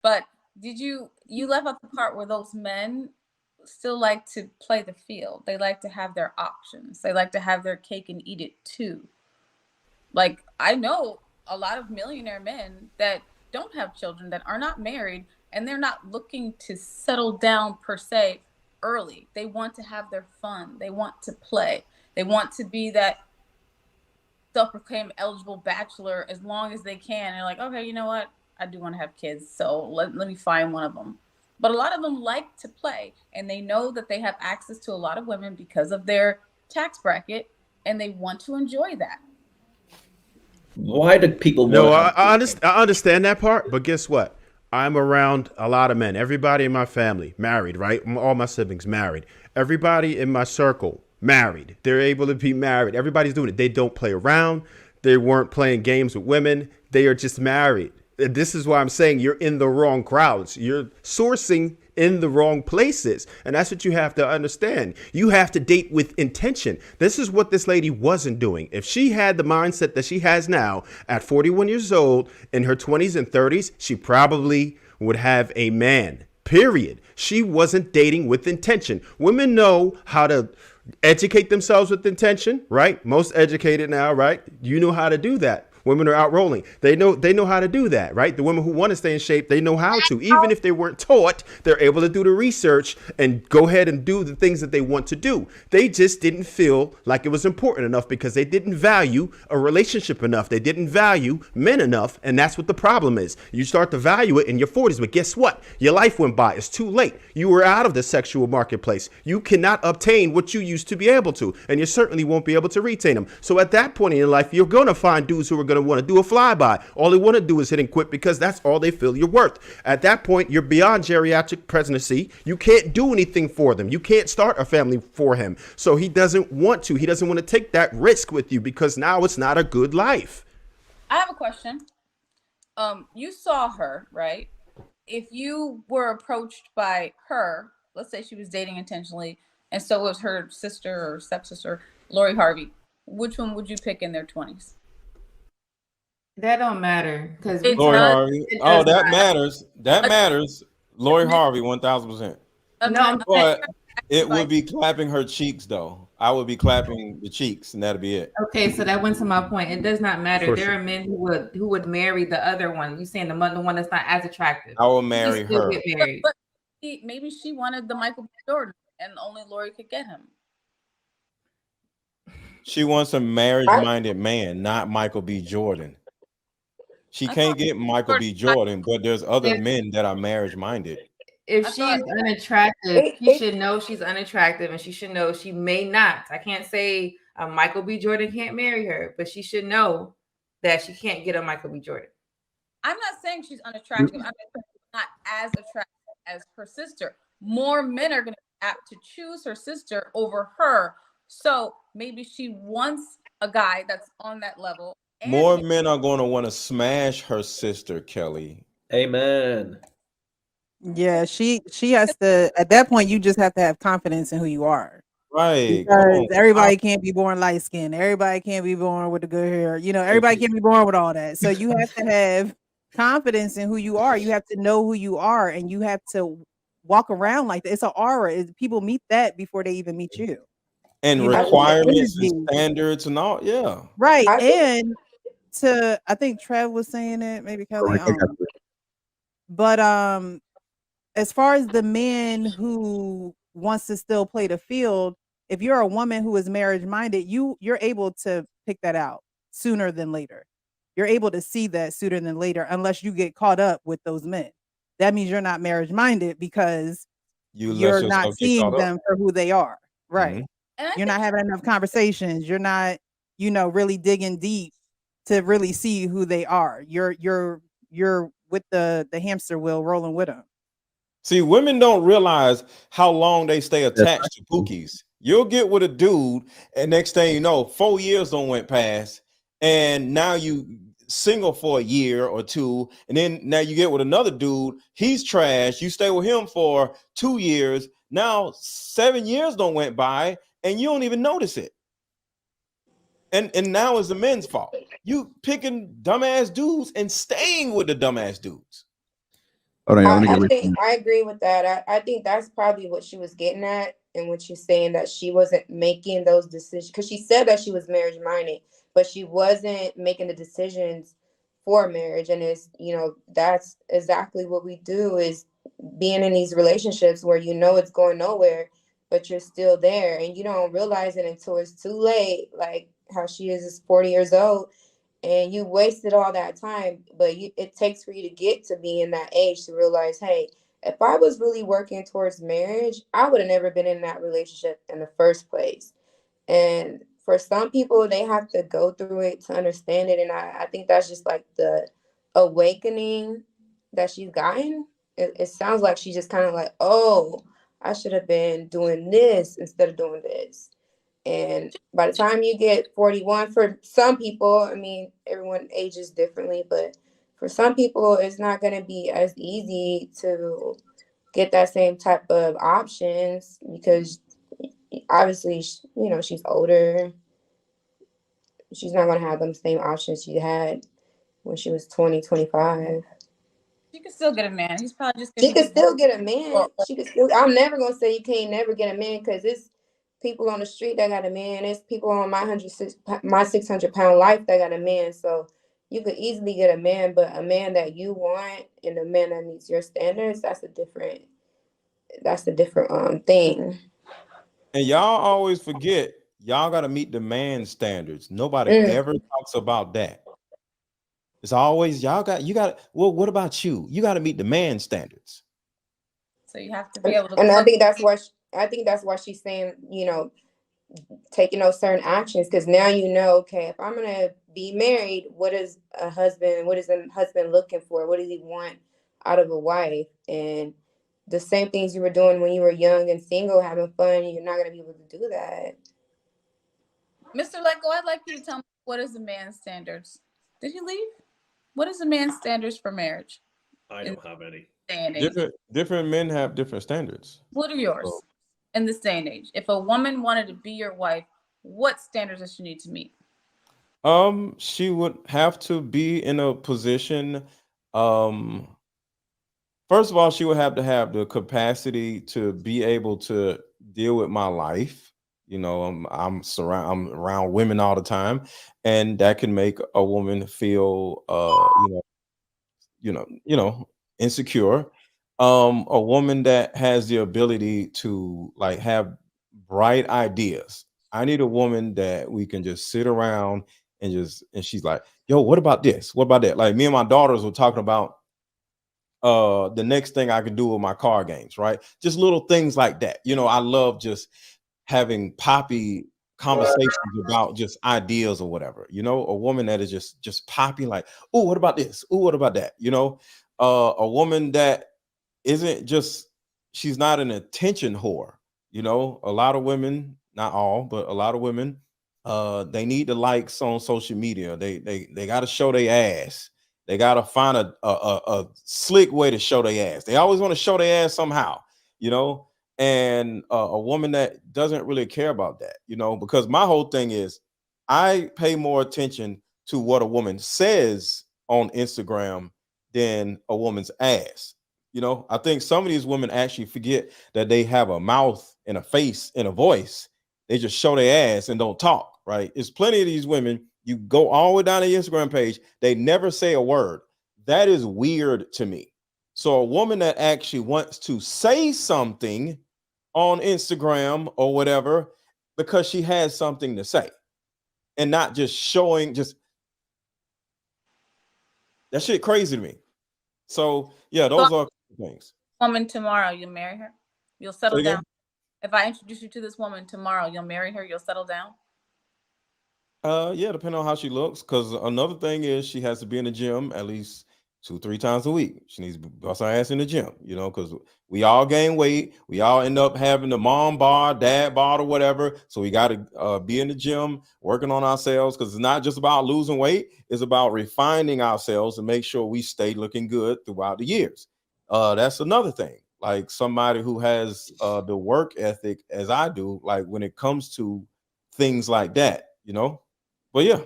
But you left out the part where those men still like to play the field. They like to have their options. They like to have their cake and eat it too. Like I know a lot of millionaire men that don't have children, that are not married, and they're not looking to settle down per se early. They want to have their fun. They want to play. They want to be that self-proclaimed eligible bachelor as long as they can. And they're like, okay, you know what? I do want to have kids, so let me find one of them. But a lot of them like to play, and they know that they have access to a lot of women because of their tax bracket, and they want to enjoy that. Why do people want No, to have kids? I understand that part, but guess what? I'm around a lot of men. Everybody in my family married, right? All my siblings married. Everybody in my circle married. They're able to be married. Everybody's doing it. They don't play around. They weren't playing games with women. They are just married. This is why I'm saying you're in the wrong crowds. You're sourcing in the wrong places. And that's what you have to understand. You have to date with intention. This is what this lady wasn't doing. If she had the mindset that she has now at 41 years old, in her 20s and 30s, she probably would have a man. Period. She wasn't dating with intention. Women know how to educate themselves with intention, right? Most educated now, right? You know how to do that. Women are out rolling. They know how to do that, right? The women who want to stay in shape, they know how to. Even if they weren't taught, they're able to do the research and go ahead and do the things that they want to do. They just didn't feel like it was important enough because they didn't value a relationship enough. They didn't value men enough, and that's what the problem is. You start to value it in your 40s, but guess what? Your life went by. It's too late. You were out of the sexual marketplace. You cannot obtain what you used to be able to, and you certainly won't be able to retain them. So at that point in your life, you're going to find dudes who are going to want to do a flyby. All they want to do is hit and quit because that's all they feel you're worth. At that point, you're beyond geriatric presidency. You can't do anything for them. You can't start a family for him. So he doesn't want to. He doesn't want to take that risk with you because now it's not a good life. I have a question. You saw her, right? If you were approached by her, let's say she was dating intentionally, and so was her sister or stepsister, Lori Harvey, which one would you pick in their 20s? That don't matter because It Lori does. Harvey. it Oh, does that not. matters. That A, matters. Lori a man, Harvey, 1000%. a No, man, I'm a man But it like would be clapping her cheeks, though. I would be clapping the cheeks, and that'd be it. okay. So that went to my point. It does not matter. For There sure. are men who would marry the other one. You saying the one that's not as attractive? I will He marry still get her. married. but maybe she wanted the Michael B. Jordan, and only Lori could get him. She wants a marriage-minded man, not Michael B. Jordan. She I can't thought get Michael Jordan. B. Jordan, but there's other If men that are marriage-minded. if I she is thought unattractive, she should know she's unattractive, and she should know she may not. I can't say Michael B. Jordan can't marry her, but she should know that she can't get a Michael B. Jordan. I'm not saying she's unattractive. I'm just saying she's not as attractive as her sister. More men are going to be apt to choose her sister over her. So maybe she wants a guy that's on that level. And More men are going to want to smash her sister, Kelly. Amen. Yeah, she has to. At that point, you just have to have confidence in who you are, Right. Come because on. everybody can't be born light skinned. Everybody can't be born with the good hair. If Everybody you, can't be born with all that. So you have to have confidence in who you are. You have to know who you are, and you have to walk around like that. It's an aura. People meet that before they even meet you. and The requirements and energy, standards and all. Yeah. right? And I think Trev was saying it, maybe Kelly. But as far as the man who wants to still play the field, if you're a woman who is marriage minded, you're able to pick that out sooner than later. You're able to see that sooner than later, unless you get caught up with those men. That means you're not marriage minded because You let you're not yourself get seeing caught up. them for who they are. Right. Mhm. and I You're think not having enough conversations. You're not, really digging deep to really see who they are. You're with the hamster wheel rolling with them. See, women don't realize how long they stay That's attached to pookies. You'll get with a dude, and next thing you know, 4 years don't went past, and now you single for a year or two, and then now you get with another dude. He's trash. You stay with him for 2 years. Now 7 years don't went by, and you don't even notice it. And now it's the men's fault. You picking dumbass dudes and staying with the dumbass dudes. Hold on, y'all. Let me I get think I agree with that. I think that's probably what she was getting at, and when she's saying that she wasn't making those decisions, because she said that she was marriage minded, but she wasn't making the decisions for marriage. And it's, that's exactly what we do, is being in these relationships where it's going nowhere, but you're still there and you don't realize it until it's too late. Like how she is 40 years old and you wasted all that time, but it takes for you to get to be in that age to realize, hey, if I was really working towards marriage, I would have never been in that relationship in the first place. And for some people, they have to go through it to understand it. And I think that's just like the awakening that she's gotten. It sounds like she's just kind of like, oh, I should have been doing this instead of doing this. And by the time you get 41, for some people, I mean, everyone ages differently, but for some people, it's not going to be as easy to get that same type of options because obviously, she's older. She's not going to have them same options she had when she was 20, 25. She could still get a man. He's probably just going She to be could getting. still get a man. She could still. I'm never gonna say you can't never get a man because it's people on the street that got a man. It's people on my 600-pound life that got a man. So you could easily get a man, but a man that you want and a man that meets your standards, that's a different thing. And y'all always forget, y'all got to meet the man standards. Nobody Mm. ever talks about that. It's always you got. Well, what about you? You got to meet the man standards. So you have to be able to. And I think that's why she's saying, taking those certain actions, because now okay, if I'm gonna be married, what is a husband looking for? What does he want out of a wife? And the same things you were doing when you were young and single, having fun, you're not gonna be able to do that. Mr. Leko, I'd like you to tell me, what is the man's standards? Did he leave? What is the man's standards for marriage? I don't have any. Different men have different standards. What are yours in this day and age? If a woman wanted to be your wife, what standards does she need to meet? She would have to be in a position. First of all, she would have to have the capacity to be able to deal with my life. I'm around women all the time, and that can make a woman feel, insecure. A woman that has the ability to like have bright ideas. I need a woman that we can just sit around and she's like, yo, what about this? What about that? Like me and my daughters were talking about the next thing I can do with my car games, right? Just little things like that. I love just having poppy conversations about just ideas or whatever. A woman that is just poppy, like, oh, what about this? Oh, what about that? A woman that isn't just, she's not an attention whore. A lot of women, not all, but a lot of women, they need the likes on social media. They got to show their ass. They got to find a slick way to show their ass. They always want to show their ass somehow, and a woman that doesn't really care about that, because my whole thing is I pay more attention to what a woman says on Instagram than a woman's ass. I think some of these women actually forget that they have a mouth and a face and a voice. They just show their ass and don't talk, right? It's plenty of these women. You go all the way down the Instagram page, they never say a word. That is weird to me. So a woman that actually wants to say something on Instagram or whatever because she has something to say and not just showing, just that shit crazy to me. So yeah, those are things. Woman tomorrow, you'll marry her? You'll settle down? If I introduce you to this woman tomorrow, you'll marry her? You'll settle down? Yeah, depending on how she looks. Because another thing is she has to be in the gym at least 2-3 times a week. She needs to bust her ass in the gym, because we all gain weight. We all end up having the mom bod, dad bod, or whatever. So we got to be in the gym, working on ourselves, because it's not just about losing weight. It's about refining ourselves and make sure we stay looking good throughout the years. That's another thing. Like somebody who has the work ethic as I do, like when it comes to things like that, But yeah,